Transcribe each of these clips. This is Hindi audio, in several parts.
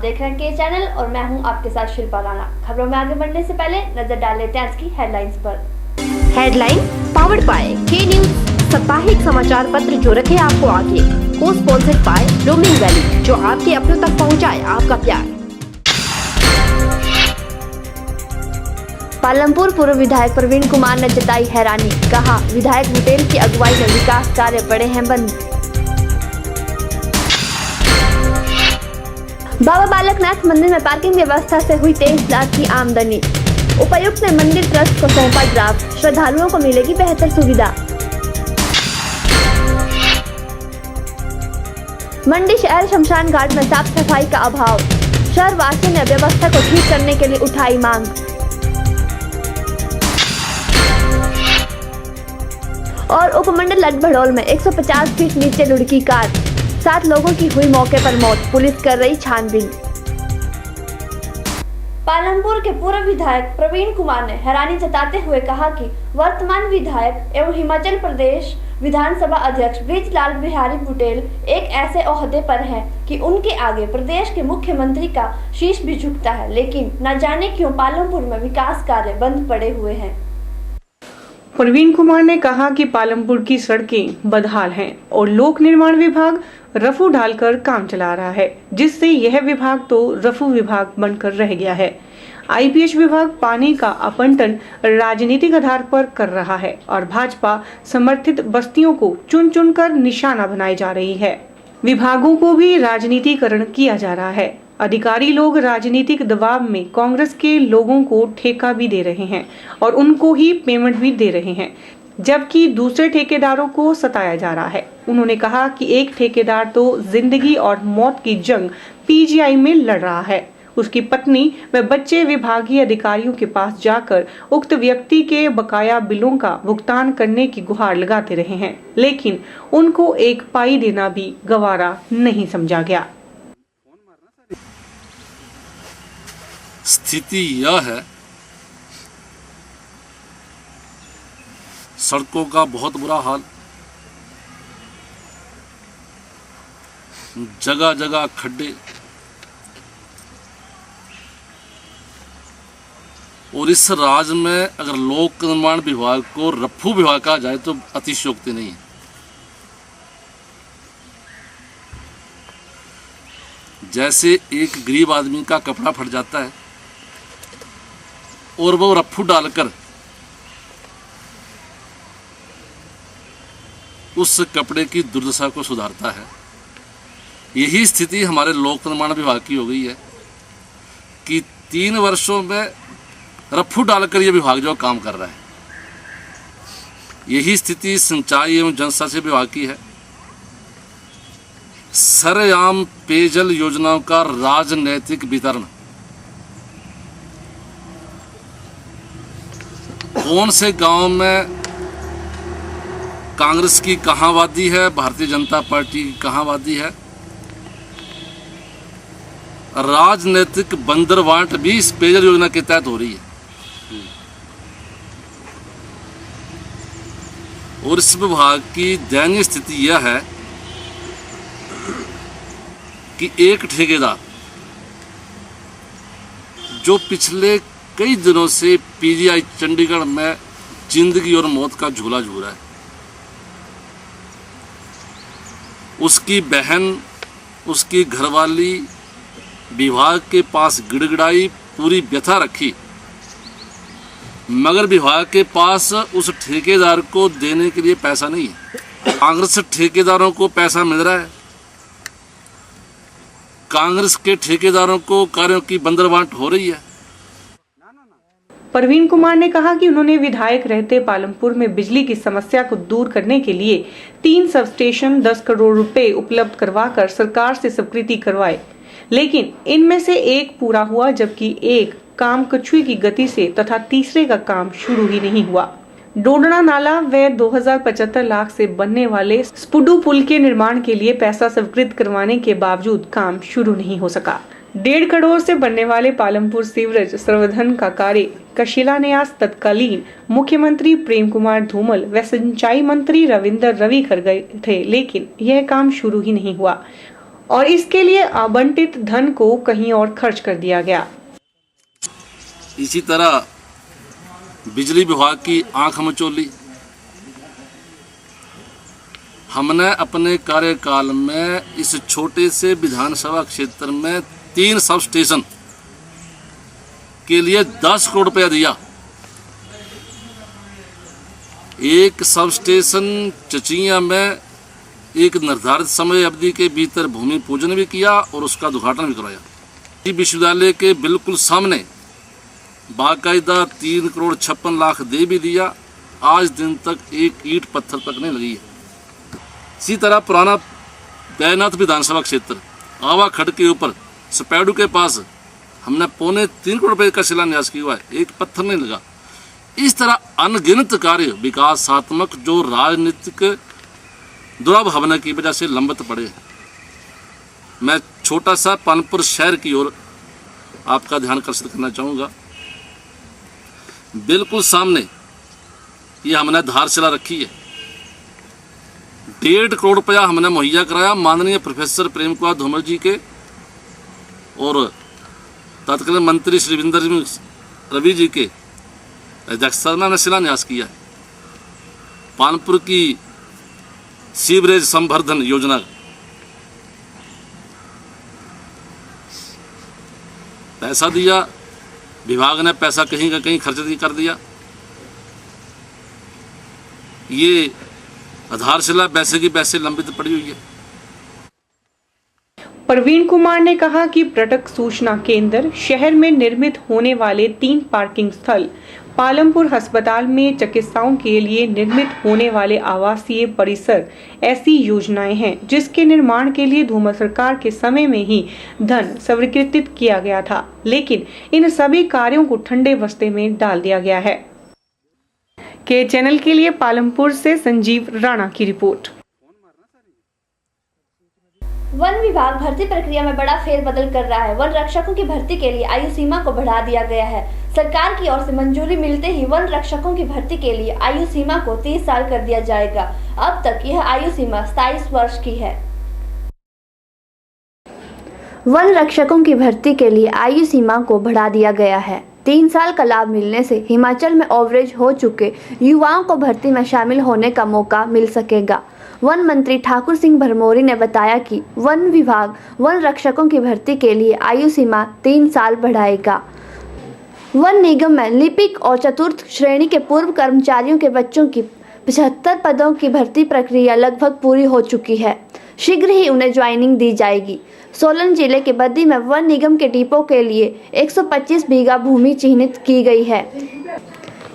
देख रहे हैं के चैनल और मैं हूं आपके साथ शिल्पा राणा। खबरों में आगे बढ़ने से पहले नजर डाल लेते हैं आज की हेडलाइंस पर। हेडलाइन पावर्ड बाय के न्यूज, साप्ताहिक समाचार पत्र जो रखे आपको आगे। को स्पॉन्सर्ड बाय रोमिंग वैली, जो आपके अपनों तक पहुंचाए आपका प्यार। पालमपुर पूर्व विधायक प्रवीण कुमार ने जताई हैरानी, कहा विधायक बुटेल की अगुवाई में विकास कार्य पड़े हैं बंद। बाबा बालकनाथ मंदिर में पार्किंग व्यवस्था से हुई 23 लाख की आमदनी। उपायुक्त ने मंदिर ट्रस्ट को सौंपा ड्राफ्ट, श्रद्धालुओं को मिलेगी बेहतर सुविधा। मंडी शहर शमशान घाट में साफ सफाई का अभाव, शहर वासियों ने व्यवस्था को ठीक करने के लिए उठाई मांग। और उपमंडल लटभड़ोल में 150 फीट नीचे लुढ़की कार, 7 लोगों की हुई मौके पर मौत, पुलिस कर रही छानबीन। पालमपुर के पूर्व विधायक प्रवीण कुमार ने हैरानी जताते हुए कहा कि वर्तमान विधायक एवं हिमाचल प्रदेश विधानसभा अध्यक्ष बृजलाल बिहारी बुटेल एक ऐसे ओहदे पर हैं कि उनके आगे प्रदेश के मुख्यमंत्री का शीश भी झुकता है, लेकिन न जाने क्यों पालमपुर में विकास कार्य बंद पड़े हुए हैं। प्रवीण कुमार ने कहा कि पालमपुर की सड़कें बदहाल हैं और लोक निर्माण विभाग रफू डालकर काम चला रहा है, जिससे यह विभाग तो रफू विभाग बनकर रह गया है। आईपीएच विभाग पानी का आवंटन राजनीतिक आधार पर कर रहा है और भाजपा समर्थित बस्तियों को चुन चुन कर निशाना बनाई जा रही है। विभागों को भी राजनीतिकरण किया जा रहा है। अधिकारी लोग राजनीतिक दबाव में कांग्रेस के लोगों को ठेका भी दे रहे हैं और उनको ही पेमेंट भी दे रहे हैं, जबकि दूसरे ठेकेदारों को सताया जा रहा है। उन्होंने कहा कि एक ठेकेदार तो जिंदगी और मौत की जंग पीजीआई में लड़ रहा है। उसकी पत्नी व बच्चे विभागीय अधिकारियों के पास जाकर उक्त व्यक्ति के बकाया बिलों का भुगतान करने की गुहार लगाते रहे हैं, लेकिन उनको एक पाई देना भी गवारा नहीं समझा गया। स्थिति यह है, सड़कों का बहुत बुरा हाल, जगह जगह खड्डे, और इस राज्य में अगर लोक निर्माण विभाग को रफू विभाग कहा जाए तो अतिशयोक्ति नहीं है। जैसे एक गरीब आदमी का कपड़ा फट जाता है और वो रफू डालकर उस कपड़े की दुर्दशा को सुधारता है, यही स्थिति हमारे लोक निर्माण विभाग की हो गई है कि 3 वर्षों में रफू डालकर ये विभाग जो काम कर रहा है। यही स्थिति सिंचाई एवं जनस्वास्थ्य विभाग की है। सरेआम पेयजल योजनाओं का राजनैतिक वितरण, कौन से गांव में कांग्रेस की कहां वादी है, भारतीय जनता पार्टी की कहां वादी है। राजनीतिक बंदरवांट भी इस पेयजल योजना के तहत हो रही है और इस विभाग की दयनीय स्थिति यह है कि एक ठेकेदार जो पिछले कई दिनों से पीजीआई चंडीगढ़ में जिंदगी और मौत का झूला झूल रहा है, उसकी बहन, उसकी घरवाली विभाग के पास गिड़गिड़ाई, पूरी व्यथा रखी, मगर विभाग के पास उस ठेकेदार को देने के लिए पैसा नहीं है। कांग्रेस ठेकेदारों को पैसा मिल रहा है, कांग्रेस के ठेकेदारों को कार्यों की बंदरबांट हो रही है। प्रवीण कुमार ने कहा कि उन्होंने विधायक रहते पालमपुर में बिजली की समस्या को दूर करने के लिए 3 सब स्टेशन 10 करोड़ रुपए उपलब्ध करवाकर सरकार से स्वीकृति करवाए, लेकिन इनमें से एक पूरा हुआ जबकि एक काम कछुए की गति से तथा तीसरे का काम शुरू ही नहीं हुआ। डोडना नाला व 2075 लाख से बनने वाले स्पुडू पुल के निर्माण के लिए पैसा स्वीकृत करवाने के बावजूद काम शुरू नहीं हो सका। 1.5 करोड़ से बनने वाले पालमपुर सीवरेज संवर्धन का कार्य का शिलान्यास तत्कालीन मुख्यमंत्री प्रेम कुमार धूमल व सिंचाई मंत्री रविंद्र रवि कर गए थे, लेकिन यह काम शुरू ही नहीं हुआ। और इसके लिए आवंटित धन को कहीं और खर्च कर दिया गया। इसी तरह बिजली विभाग की आंख मचोली। हमने अपने कार्यकाल में इस छोटे से विधानसभा क्षेत्र में 3 सब स्टेशन के लिए 10 करोड़ रुपया दिया। एक सब स्टेशन चचिया में एक निर्धारित समय अवधि के भीतर भूमि पूजन भी किया और उसका उद्घाटन भी कराया। विश्वविद्यालय के बिल्कुल सामने बाकायदा 3 करोड़ 56 लाख दे भी दिया। आज दिन तक एक ईंट पत्थर तक नहीं लगी है। इसी तरह पुराना बैजनाथ विधानसभा क्षेत्र आवा खड़ के ऊपर स्पैडू के पास हमने 3.25 करोड़ रुपए का शिलान्यास किया हुआ है, एक पत्थर नहीं लगा। इस तरह अनगिनत कार्य विकासात्मक जो राजनीतिक दुराभावना की वजह से लंबित पड़े हैं। मैं छोटा सा पालमपुर शहर की ओर आपका ध्यान आकर्षित करना चाहूँगा। बिल्कुल सामने ये हमने धारशिला रखी है। 1.5 करोड़ रुपया हमने मुहैया कराया माननीय प्रोफेसर प्रेम कुमार धूमल जी के और तत्कालीन मंत्री श्री रविंद्र रवि जी के अध्यक्षता में हमने शिलान्यास किया है। पालमपुर की सीवरेज संवर्धन योजना पैसा दिया, विभाग ने पैसा कहीं का कहीं खर्च कर दिया। ये आधारशिला वैसे की वैसे लंबित पड़ी हुई है। प्रवीण कुमार ने कहा कि पर्यटक सूचना केंद्र, शहर में निर्मित होने वाले 3 पार्किंग स्थल, पालमपुर अस्पताल में चिकित्साओं के लिए निर्मित होने वाले आवासीय परिसर ऐसी योजनाएं हैं जिसके निर्माण के लिए धूमल सरकार के समय में ही धन स्वीकृत किया गया था, लेकिन इन सभी कार्यों को ठंडे बस्ते में डाल दिया गया है। के चैनल के लिए पालमपुर से संजीव राणा की रिपोर्ट। वन विभाग भर्ती प्रक्रिया में बड़ा फेरबदल कर रहा है। वन रक्षकों की भर्ती के लिए आयु सीमा को बढ़ा दिया गया है। सरकार की ओर से मंजूरी मिलते ही वन रक्षकों की भर्ती के लिए आयु सीमा को 30 साल कर दिया जाएगा। अब तक यह आयु सीमा 27 वर्ष की है। वन रक्षकों की भर्ती के लिए आयु सीमा को बढ़ा दिया गया है। 3 साल का लाभ मिलने से हिमाचल में ओवरेज हो चुके युवाओं को भर्ती में शामिल होने का मौका मिल सकेगा। वन मंत्री ठाकुर सिंह भरमौरी ने बताया कि वन विभाग वन रक्षकों की भर्ती के लिए आयु सीमा 3 साल बढ़ाएगा। वन निगम में लिपिक और चतुर्थ श्रेणी के पूर्व कर्मचारियों के बच्चों की 75 पदों की भर्ती प्रक्रिया लगभग पूरी हो चुकी है। शीघ्र ही उन्हें ज्वाइनिंग दी जाएगी। सोलन जिले के बद्दी में वन निगम के डिपो के लिए 125 बीघा भूमि चिन्हित की गई है।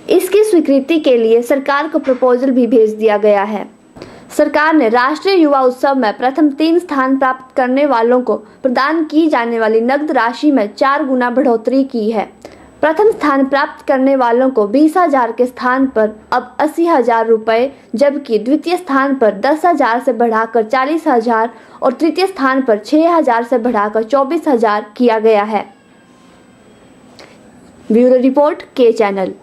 इसकी स्वीकृति के लिए सरकार को प्रपोजल भी भेज दिया गया है। सरकार ने राष्ट्रीय युवा उत्सव में प्रथम 3 स्थान प्राप्त करने वालों को प्रदान की जाने वाली नकद राशि में 4 गुना बढ़ोतरी की है। प्रथम स्थान प्राप्त करने वालों को 20,000 के स्थान पर अब 80,000 रुपये, जबकि द्वितीय स्थान पर 10,000 से बढ़ाकर 40,000 और तृतीय स्थान पर 6,000 से बढ़ाकर 24,000 किया गया है। ब्यूरो रिपोर्ट के चैनल।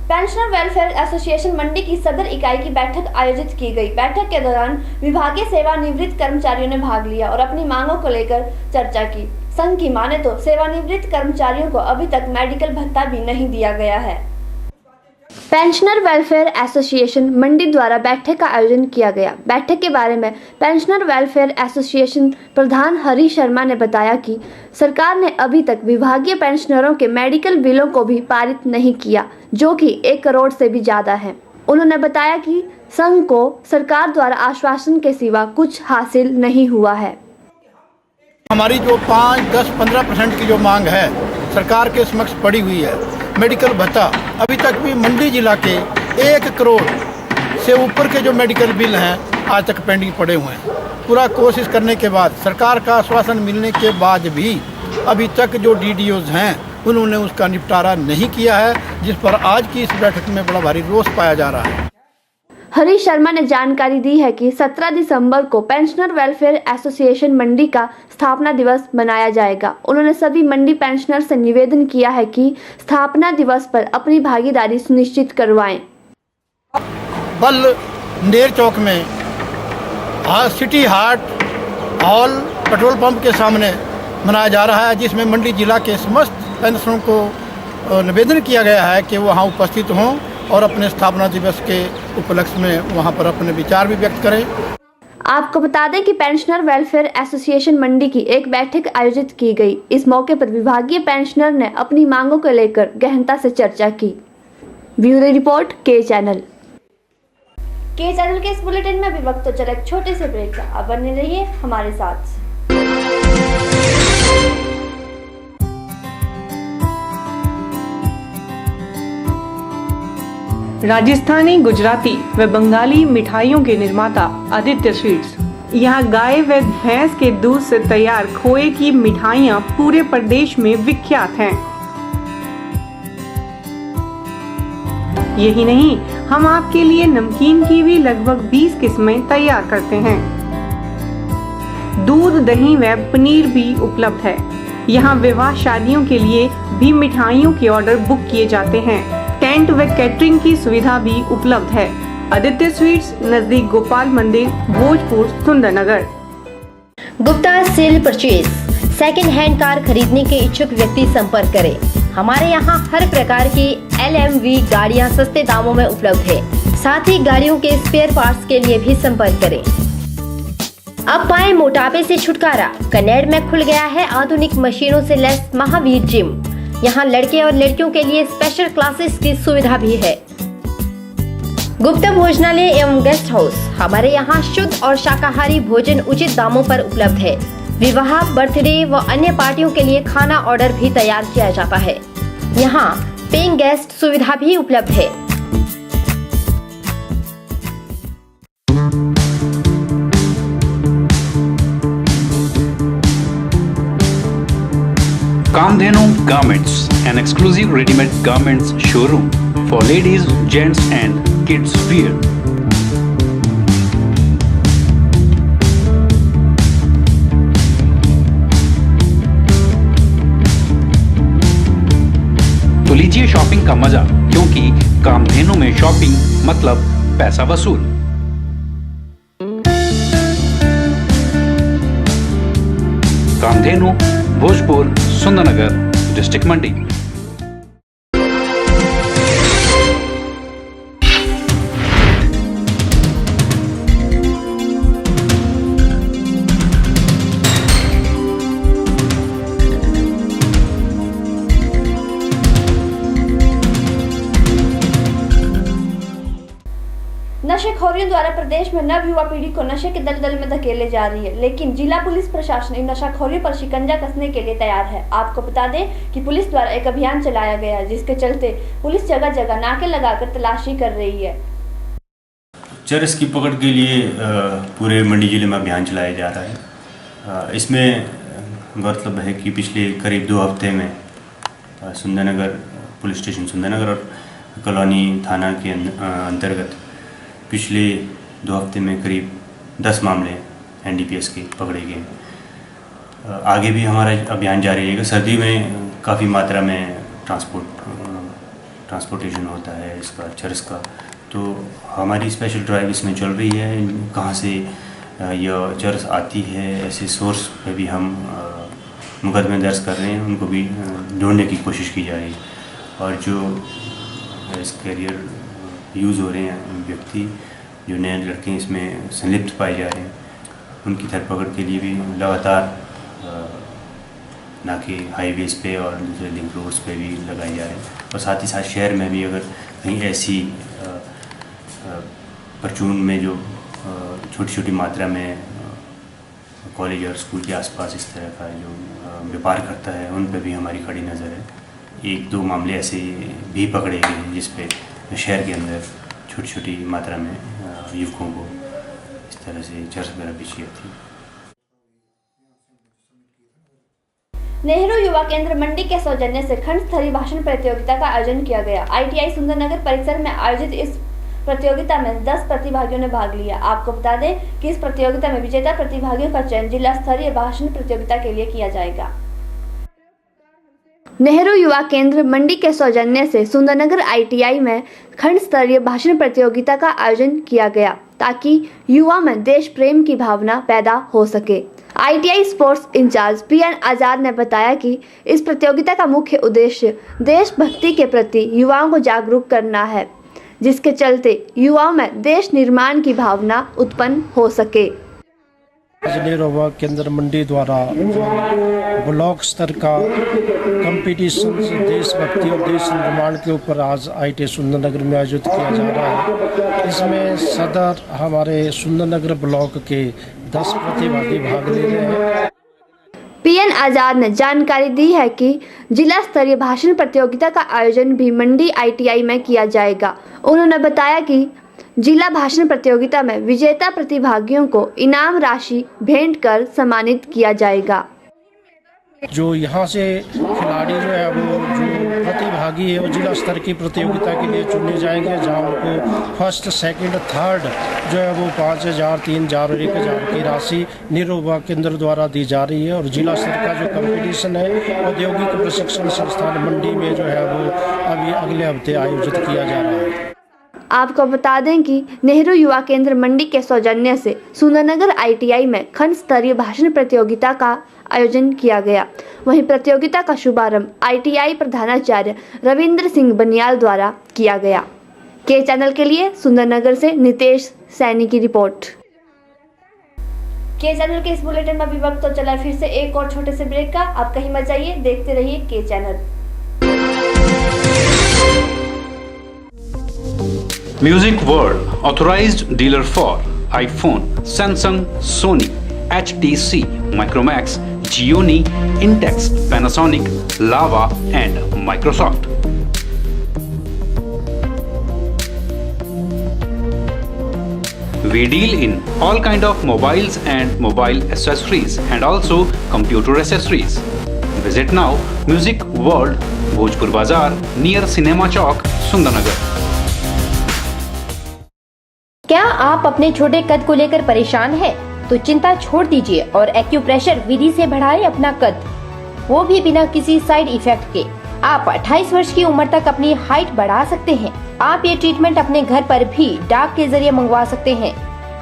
पेंशनर वेलफेयर एसोसिएशन मंडी की सदर इकाई की बैठक आयोजित की गई। बैठक के दौरान विभागीय सेवानिवृत्त कर्मचारियों ने भाग लिया और अपनी मांगों को लेकर चर्चा की। संघ की माने तो सेवानिवृत्त कर्मचारियों को अभी तक मेडिकल भत्ता भी नहीं दिया गया है। पेंशनर वेलफेयर एसोसिएशन मंडी द्वारा बैठक का आयोजन किया गया। बैठक के बारे में पेंशनर वेलफेयर एसोसिएशन प्रधान हरी शर्मा ने बताया कि सरकार ने अभी तक विभागीय पेंशनरों के मेडिकल बिलों को भी पारित नहीं किया, जो कि 1 करोड़ से भी ज्यादा है। उन्होंने बताया कि संघ को सरकार द्वारा आश्वासन के सिवा कुछ हासिल नहीं हुआ है। हमारी जो 5, 10, 15% की जो मांग है सरकार के समक्ष पड़ी हुई है। मेडिकल भत्ता अभी तक भी मंडी जिला के 1 करोड़ से ऊपर के जो मेडिकल बिल हैं आज तक पेंडिंग पड़े हुए हैं। पूरा कोशिश करने के बाद सरकार का आश्वासन मिलने के बाद भी अभी तक जो डीडीओज हैं उन्होंने उसका निपटारा नहीं किया है, जिस पर आज की इस बैठक में बड़ा भारी रोष पाया जा रहा है। हरी शर्मा ने जानकारी दी है कि 17 दिसंबर को पेंशनर वेलफेयर एसोसिएशन मंडी का स्थापना दिवस मनाया जाएगा। उन्होंने सभी मंडी पेंशनर से निवेदन किया है कि स्थापना दिवस पर अपनी भागीदारी सुनिश्चित करवाएं। बल नेर चौक में सिटी हाट हॉल पेट्रोल पंप के सामने मनाया जा रहा है, जिसमें मंडी जिला के समस्त पेंशनरों को निवेदन किया गया है कि वहां उपस्थित हों और अपने स्थापना दिवस के उपलक्ष्य में वहां पर अपने विचार भी व्यक्त करें। आपको बता दें कि पेंशनर वेलफेयर एसोसिएशन मंडी की एक बैठक आयोजित की गई। इस मौके पर विभागीय पेंशनर ने अपनी मांगों को लेकर गहनता से चर्चा की। ब्यूरो रिपोर्ट के चैनल के इस बुलेटिन में अभी वक्त तो चला एक छोटे से ब्रेक का। अब बने रहिए हमारे साथ। राजस्थानी, गुजराती व बंगाली मिठाइयों के निर्माता आदित्य स्वीट्स। यहाँ गाय व भैंस के दूध से तैयार खोए की मिठाइयाँ पूरे प्रदेश में विख्यात हैं। यही नहीं, हम आपके लिए नमकीन की भी लगभग 20 किस्में तैयार करते हैं। दूध, दही व पनीर भी उपलब्ध है। यहाँ विवाह शादियों के लिए भी मिठाइयों के ऑर्डर बुक किए जाते हैं। टेंट व कैटरिंग की सुविधा भी उपलब्ध है। आदित्य स्वीट्स, नजदीक गोपाल मंदिर, Bhojpur, Sundarnagar. Gupta sale purchase. Second hand car खरीदने के इच्छुक व्यक्ति संपर्क करें। हमारे यहाँ हर प्रकार की LMV गाड़ियाँ सस्ते दामों में उपलब्ध है। साथ ही गाड़ियों के स्पेयर पार्ट्स के लिए भी संपर्क करें। अब पाएं मोटापे से छुटकारा। कनेर में खुल गया है आधुनिक मशीनों से लैस महावीर जिम। यहाँ लड़के और लड़कियों के लिए स्पेशल क्लासेस की सुविधा भी है। गुप्ता भोजनालय एवं गेस्ट हाउस। हमारे यहाँ शुद्ध और शाकाहारी भोजन उचित दामों पर उपलब्ध है। विवाह, बर्थडे व अन्य पार्टियों के लिए खाना ऑर्डर भी तैयार किया जाता है। यहाँ पेइंग गेस्ट सुविधा भी उपलब्ध है। Kamdhenu Garments, an exclusive ready-made garments showroom for ladies, gents and kids wear. तो लीजिए शॉपिंग का मजा, क्योंकि कामधेनु में शॉपिंग मतलब पैसा वसूल। कामधेनु, भोजपुर, सुंदरनगर, डिस्ट्रिक्ट मंडी। नशेखोरियों द्वारा प्रदेश में नव युवा पीढ़ी को नशे के दलदल में धकेले जा रही है, लेकिन जिला पुलिस प्रशासन इन नशाखोरियों पर शिकंजा कसने के लिए तैयार है। आपको बता दें कि पुलिस द्वारा एक अभियान चलाया गया है, जिसके चलते पुलिस जगह जगह नाके लगाकर तलाशी कर रही है। चरस की पकड़ के लिए पूरे मंडी जिले में अभियान चलाया जा रहा है। इसमें गौरतलब है कि पिछले करीब 2 हफ्ते में सुंदरनगर पुलिस स्टेशन सुंदरनगर और कॉलोनी थाना के अंतर्गत पिछले 2 हफ्ते में करीब 10 मामले NDPS के पकड़े गए। आगे भी हमारा अभियान जारी रहेगा। सर्दी में काफ़ी मात्रा में ट्रांसपोर्टेशन होता है इसका, चरस का, तो हमारी स्पेशल ड्राइव इसमें चल रही है। कहाँ से यह चरस आती है, ऐसे सोर्स पे भी हम मुकदमे दर्ज कर रहे हैं, उनको भी ढूंढने की कोशिश की जा रही है। और जो इस कैरियर यूज़ हो रहे हैं व्यक्ति, जो नए लड़के इसमें संलिप्त पाए जा रहे हैं, उनकी धरपकड़ के लिए भी लगातार नाके हाईवेज़ पे और दूसरे लिंक रोड्स पे भी लगाए जा रहे हैं। और साथ ही साथ शहर में भी अगर कहीं ऐसी परचून में जो छोटी छोटी मात्रा में कॉलेज और स्कूल के आसपास इस तरह का जो व्यापार करता है, उन पे भी हमारी कड़ी नज़र है। 1-2 मामले ऐसे भी पकड़े गए हैं जिस पे शहर के अंदर छोटी छोटी मात्रा में युवकों को इस तरह से चरस वगैरह बेची जाती है। नेहरू युवा केंद्र मंडी के सौजन्य से खंड स्तरीय भाषण प्रतियोगिता का आयोजन किया गया। ITI सुंदरनगर परिसर में आयोजित इस प्रतियोगिता में 10 प्रतिभागियों ने भाग लिया। आपको बता दें कि इस प्रतियोगिता में विजेता प्रतिभागियों का चयन जिला स्तरीय भाषण प्रतियोगिता के लिए किया जाएगा। नेहरू युवा केंद्र मंडी के सौजन्य से सुंदरनगर ITI में खंड स्तरीय भाषण प्रतियोगिता का आयोजन किया गया, ताकि युवा में देश प्रेम की भावना पैदा हो सके। ITI स्पोर्ट्स इंचार्ज PN आजाद ने बताया कि इस प्रतियोगिता का मुख्य उद्देश्य देशभक्ति के प्रति युवाओं को जागरूक करना है, जिसके चलते युवाओं में देश निर्माण की भावना उत्पन्न हो सके। नेहरू केंद्र मंडी द्वारा ब्लॉक स्तर का कंपटीशन देशभक्ति और देश निर्माण के ऊपर आज ITI सुंदरनगर में आयोजित किया जा रहा है। इसमें सदर हमारे सुंदरनगर ब्लॉक के 10 प्रतिभागी भाग ले रहे हैं। PN आजाद ने जानकारी दी है कि जिला स्तरीय भाषण प्रतियोगिता का आयोजन भी मंडी ITI में किया जाएगा। उन्होंने बताया कि जिला भाषण प्रतियोगिता में विजेता प्रतिभागियों को इनाम राशि भेंट कर सम्मानित किया जाएगा। जो यहाँ से खिलाड़ी जो है वो जो प्रतिभागी है वो जिला स्तर की प्रतियोगिता के लिए चुने जाएंगे, जहाँ उनको फर्स्ट, सेकंड, थर्ड जो है वो 5,000, 3,000 और 1,000 की राशि नेहरू युवा केंद्र द्वारा दी जा रही है। और जिला स्तर का जो कंपटीशन है औद्योगिक प्रशिक्षण संस्थान मंडी में जो है वो अभी अगले हफ्ते आयोजित किया जा रहा है। आपको बता दें कि नेहरू युवा केंद्र मंडी के सौजन्य से सुंदरनगर ITI में खंड स्तरीय भाषण प्रतियोगिता का आयोजन किया गया। वहीं प्रतियोगिता का शुभारंभ ITI प्रधानाचार्य रविंद्र सिंह बनियाल द्वारा किया गया। के चैनल के लिए सुंदरनगर से नितेश सैनी की रिपोर्ट। के चैनल के इस बुलेटिन में अभी वक्त तो चला फिर से एक और छोटे से ब्रेक का। आप कहीं मत जाइए, देखते रहिए के channel. Music World authorized dealer for iPhone, Samsung, Sony, HTC, Micromax, Gionee, Intex, Panasonic, Lava and Microsoft. We deal in all kind of mobiles and mobile accessories and also computer accessories. Visit now Music World, Bhojpur Bazaar near Cinema Chowk, Sundarnagar. क्या आप अपने छोटे कद को लेकर परेशान हैं? तो चिंता छोड़ दीजिए और एक्यूप्रेशर विधि से बढ़ाएं अपना कद, वो भी बिना किसी साइड इफेक्ट के। आप 28 वर्ष की उम्र तक अपनी हाइट बढ़ा सकते हैं। आप ये ट्रीटमेंट अपने घर पर भी डाक के जरिए मंगवा सकते हैं।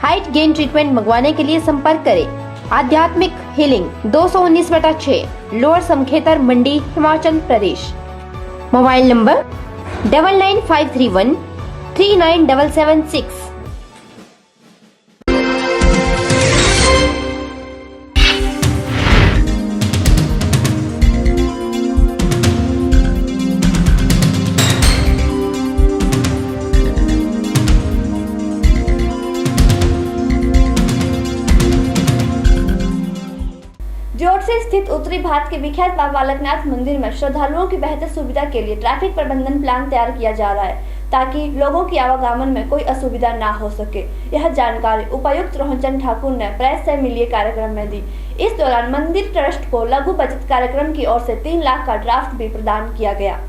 हाइट गेन ट्रीटमेंट मंगवाने के लिए संपर्क करें आध्यात्मिक healing 219/6 lower Samkhetar Mandi Himachal Pradesh. Mobile number 9953139776। जोट से स्थित उत्तरी भारत के विख्यात बाबा बालकनाथ मंदिर में श्रद्धालुओं की बेहतर सुविधा के लिए ट्रैफिक प्रबंधन प्लान तैयार किया जा रहा है, ताकि लोगों की आवागमन में कोई असुविधा ना हो सके। यह जानकारी उपायुक्त रोहनचंद ठाकुर ने प्रेस से मिलिए कार्यक्रम में दी। इस दौरान मंदिर ट्रस्ट को लघु बचत कार्यक्रम की ओर से 3 लाख का ड्राफ्ट भी प्रदान किया गया।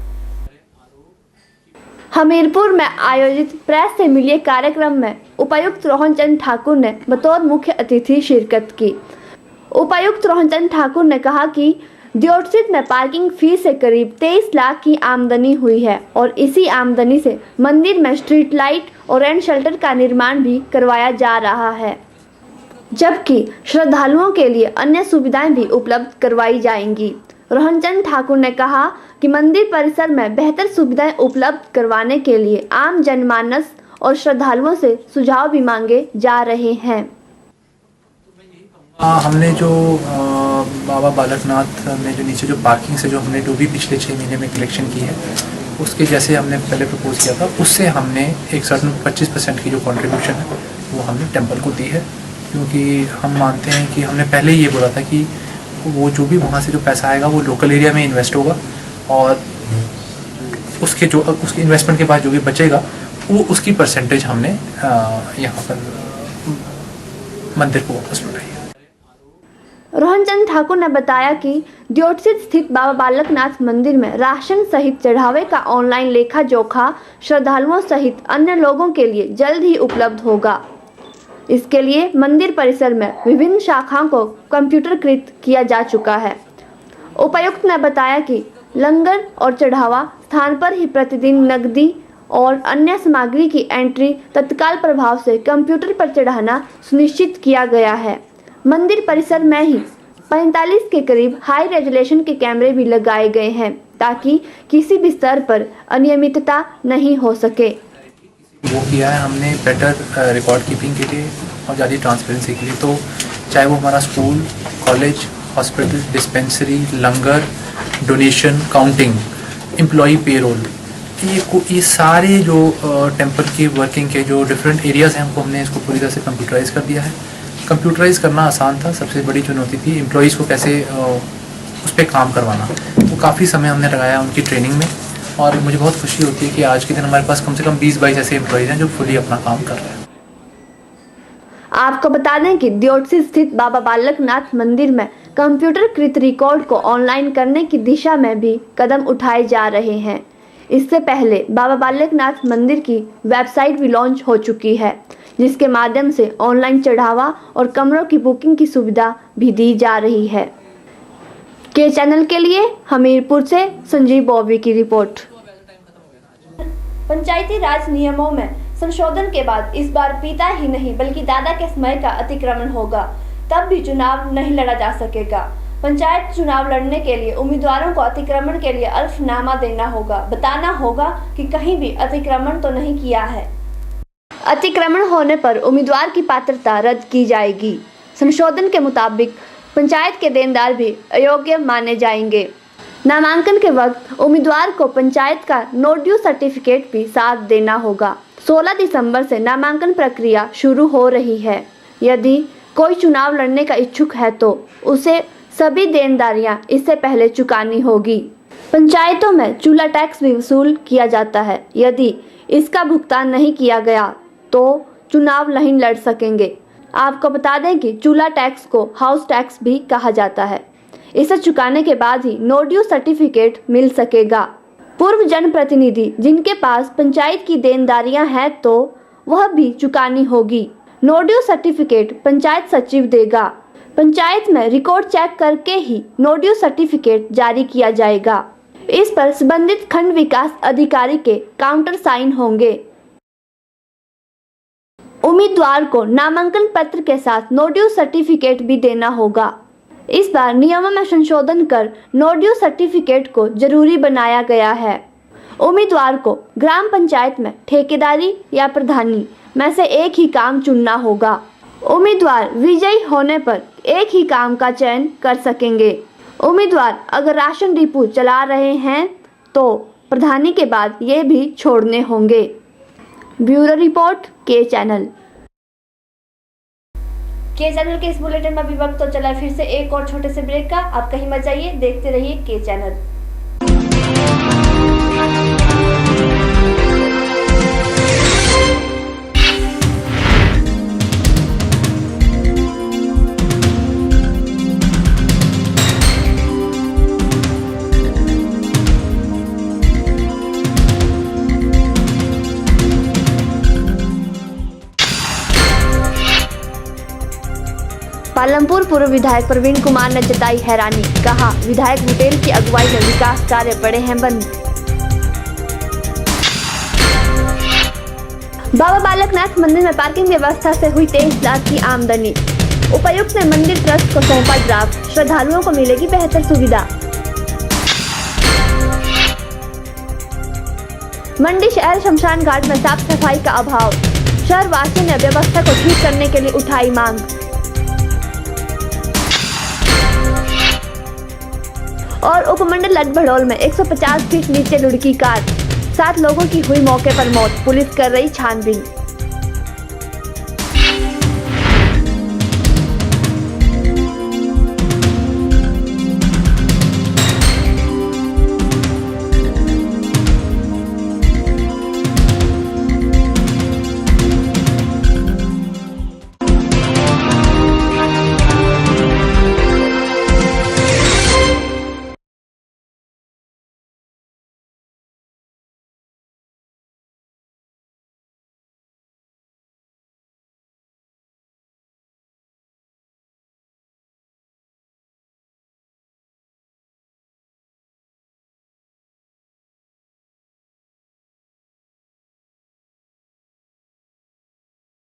हमीरपुर में आयोजित प्रेस से मिलिए कार्यक्रम में उपायुक्त रोहनचंद ठाकुर ने बतौर मुख्य अतिथि शिरकत की। उपायुक्त रोहनचंद ठाकुर ने कहा कि दियोटसित में पार्किंग फीस से करीब 23 लाख की आमदनी हुई है और इसी आमदनी से मंदिर में स्ट्रीट लाइट और रेन शेल्टर का निर्माण भी करवाया जा रहा है, जबकि श्रद्धालुओं के लिए अन्य सुविधाएं भी उपलब्ध करवाई जाएंगी। रोहनचंद ठाकुर ने कहा कि मंदिर परिसर में बेहतर सुविधाएं उपलब्ध करवाने के लिए आम जनमानस और श्रद्धालुओं से सुझाव भी मांगे जा रहे हैं। हमने जो बाबा बालकनाथ में जो नीचे जो पार्किंग से जो हमने जो भी पिछले 6 महीने में कलेक्शन की है, उसके जैसे हमने पहले प्रपोज किया था, उससे हमने एक सर्टन 25% की जो कंट्रीब्यूशन है वो हमने टेम्पल को दी है, क्योंकि हम मानते हैं कि हमने पहले ही ये बोला था कि वो जो भी वहाँ से जो पैसा आएगा वो लोकल एरिया में इन्वेस्ट होगा और उसके इन्वेस्टमेंट के बाद जो भी बचेगा वो उसकी परसेंटेज हमने यहाँ पर मंदिर को वापस लौटाई है। रोहनचंद ठाकुर ने बताया कि दियोटसित स्थित बाबा बालकनाथ मंदिर में राशन सहित चढ़ावे का ऑनलाइन लेखा जोखा श्रद्धालुओं सहित अन्य लोगों के लिए जल्द ही उपलब्ध होगा। इसके लिए मंदिर परिसर में विभिन्न शाखाओं को कंप्यूटरकृत किया जा चुका है। उपायुक्त ने बताया कि लंगर और चढ़ावा स्थान पर ही प्रतिदिन नकदी और अन्य सामग्री की एंट्री तत्काल प्रभाव से कंप्यूटर पर चढ़ाना सुनिश्चित किया गया है। मंदिर परिसर में ही 45 के करीब हाई रेजोल्यूशन के कैमरे भी लगाए गए हैं ताकि किसी भी स्तर पर अनियमितता नहीं हो सके। वो किया है हमने बेटर रिकॉर्ड कीपिंग के लिए और ज़्यादा ट्रांसपेरेंसी के लिए। तो चाहे वो हमारा स्कूल, कॉलेज, हॉस्पिटल, डिस्पेंसरी, लंगर, डोनेशन, काउंटिंग, एम्प्लॉई पेरोल, ये सारे जो टेम्पल की वर्किंग के जो डिफरेंट एरियाज़ हैं, हमको हमने इसको पूरी तरह से कंप्यूटराइज कर दिया है। कंप्यूटराइज करना आसान था, सबसे बड़ी चुनौती थी एम्प्लॉयज़ को कैसे उस पर काम करवाना। तो काफ़ी समय हमने लगाया उनकी ट्रेनिंग में और मुझे बहुत खुशी होती है कि आज के दिन हमारे पास कम से कम 20-22 ऐसे एम्प्लॉयज़ हैं जो फुली अपना काम कर रहे हैं। आपको बता दें कि दियोटसी स्थित बाबा बालकनाथ मंदिर में कंप्यूटरकृत रिकॉर्ड को ऑनलाइन करने की दिशा में भी कदम उठाए जा रहे हैं। इससे पहले बाबा बालकनाथ मंदिर की वेबसाइट भी लॉन्च हो चुकी है, जिसके माध्यम से ऑनलाइन चढ़ावा और कमरों की बुकिंग की सुविधा भी दी जा रही है। के चैनल के लिए हमीरपुर से संजीव बॉबी की रिपोर्ट। पंचायती राज नियमों में संशोधन के बाद इस बार पिता ही नहीं बल्कि दादा के समय का अतिक्रमण होगा, तब भी चुनाव नहीं लड़ा जा सकेगा। पंचायत चुनाव लड़ने के लिए उम्मीदवारों को अतिक्रमण के लिए अल्फनामा देना होगा, बताना होगा कि कहीं भी अतिक्रमण तो नहीं किया है। अतिक्रमण होने पर उम्मीदवार की पात्रता रद्द की जाएगी। संशोधन के मुताबिक पंचायत के देनदार भी अयोग्य माने जाएंगे। नामांकन के वक्त उम्मीदवार को पंचायत का नो ड्यू सर्टिफिकेट भी साथ देना होगा। 16 दिसंबर से नामांकन प्रक्रिया शुरू हो रही है। यदि कोई चुनाव लड़ने का इच्छुक है तो उसे सभी देनदारियां इससे पहले चुकानी होगी। पंचायतों में चूल्हा टैक्स भी वसूल किया जाता है। यदि इसका भुगतान नहीं किया गया तो चुनाव नहीं लड़ सकेंगे। आपको बता दें कि चूल्हा टैक्स को हाउस टैक्स भी कहा जाता है। इसे चुकाने के बाद ही नो ड्यू सर्टिफिकेट मिल सकेगा। पूर्व जनप्रतिनिधि जिनके पास पंचायत की देनदारियां हैं तो वह भी चुकानी होगी। नो ड्यू सर्टिफिकेट पंचायत सचिव देगा। पंचायत में रिकॉर्ड चेक करके ही नो ड्यू सर्टिफिकेट जारी किया जाएगा। इस पर संबंधित खंड विकास अधिकारी के काउंटर साइन होंगे। उम्मीदवार को नामांकन पत्र के साथ नो ड्यू सर्टिफिकेट भी देना होगा। इस बार नियमों में संशोधन कर नो ड्यू सर्टिफिकेट को जरूरी बनाया गया है। उम्मीदवार को ग्राम पंचायत में ठेकेदारी या प्रधानी में से एक ही काम चुनना होगा। उम्मीदवार विजयी होने पर एक ही काम का चयन कर सकेंगे। उम्मीदवार अगर राशन डिपो चला रहे हैं तो प्रधानी के बाद ये भी छोड़ने होंगे। ब्यूरो रिपोर्ट के चैनल। के चैनल के इस बुलेटिन में अभी वक्त तो चला फिर से एक और छोटे से ब्रेक का। आप कहीं मत जाइए, देखते रहिए के चैनल। पालमपुर पूर्व विधायक प्रवीण कुमार ने जताई हैरानी। कहा, विधायक बुटेल की अगुवाई में विकास कार्य पड़े हैं बंद। बाबा बालकनाथ मंदिर में पार्किंग व्यवस्था से हुई 23 लाख की आमदनी। उपायुक्त ने मंदिर ट्रस्ट को सौंपा ड्राफ्ट। श्रद्धालुओं को मिलेगी बेहतर सुविधा। मंडी शहर शमशान घाट में साफ सफाई का अभाव। शहर वासियों ने व्यवस्था को ठीक करने के लिए उठाई मांग। और उपमंडल लटभड़ोल में 150 फीट नीचे लुढ़की कार, 7 लोगों की हुई मौके पर मौत। पुलिस कर रही छानबीन।